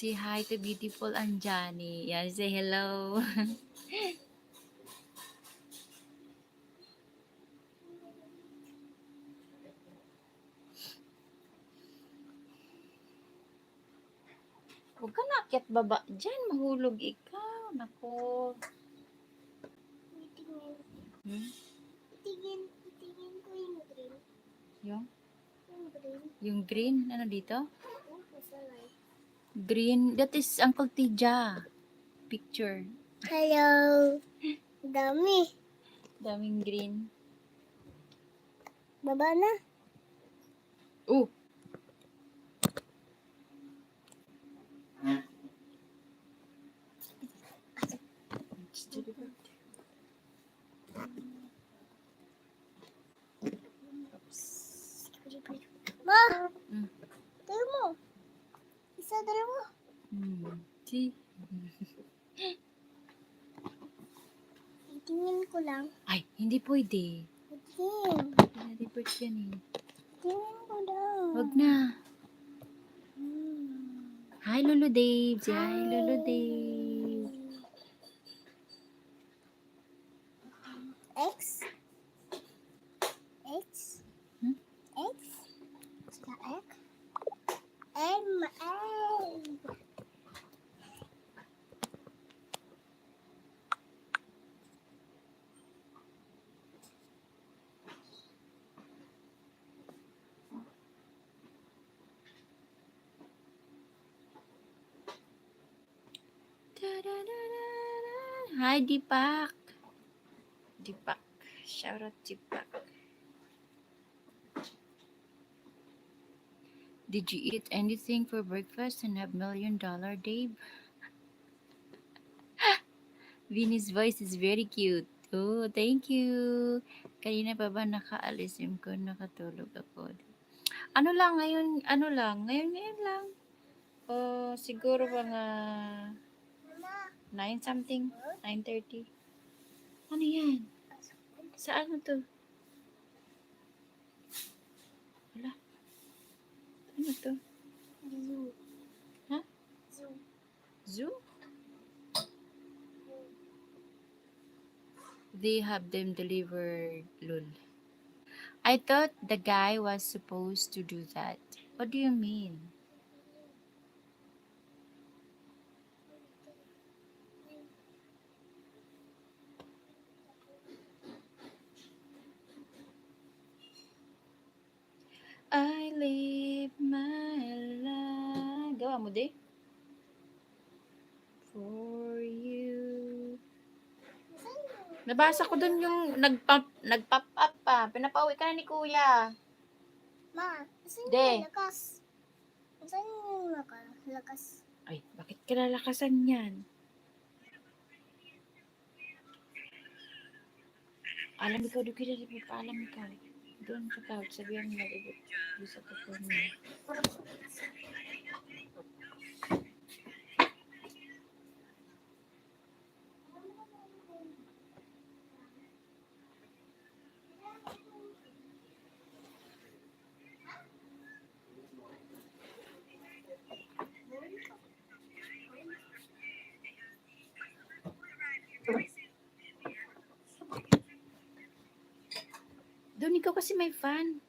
Say hi to beautiful Anjani. Yeah, say hello. Huwag ka na akyat baba dyan. Mahulog ikaw. Nako. Hmm? Itingin ko yung green. Yung? Yung green. Yung green? Ano dito? Yung nasa light. Green. That is Uncle Tija. Picture. Hello. Dami. Daming green. Baba na. Oh! Ma! Mm. Tayo mo. Isa dali mo. See? Itingin ko lang. Ay, hindi pwede. Itingin. Na-report yan eh. Itingin ko daw. Huwag na. Hmm. Hi, Lolo Dave. Say hi, Lolo Dave. X? X? Hmm? X? Saka X? M. M. Hi, Deepak. Deepak. Shout out Deepak. Did you eat anything for breakfast and have $1 million, Dave? Vinny's voice is very cute. Oh, thank you. Kanina pa ba nakaalisim ko, nakatulog ako. Ano lang, ngayon lang. Siguro mga 9 something, 9:30. Ano yan? Saan mo to? Wala. Ano to? Zoo. Ha? Zoo. Zoo? They have them delivered, lol. I thought the guy was supposed to do that. What do you mean? I live my life. Gawa mo di? For you. Nabasa ko dun yung nag-pop up pa. Pinapauwi ka na ni kuya. Ma, saan De. yung lakas? Saan yung lakas? Ay, bakit ka lalakasan yan? Alam ikaw, doon kita paalam ikaw. Doon sa couch, sabihan mo mag-ibig. Bisa ko po mo. Doon ikaw kasi may fan.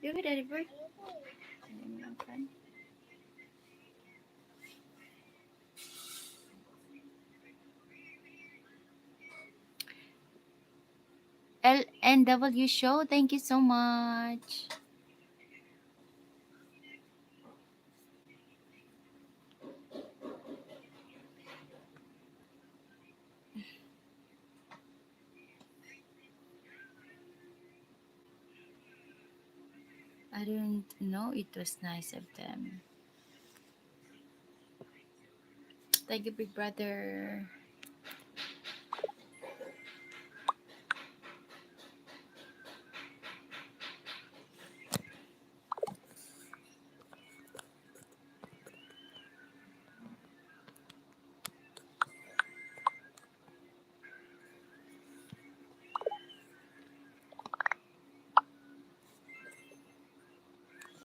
Di ba, Daddy Bird? Ano mo ang fan? LNW show, thank you so much. I didn't know it was nice of them. Thank you, big brother.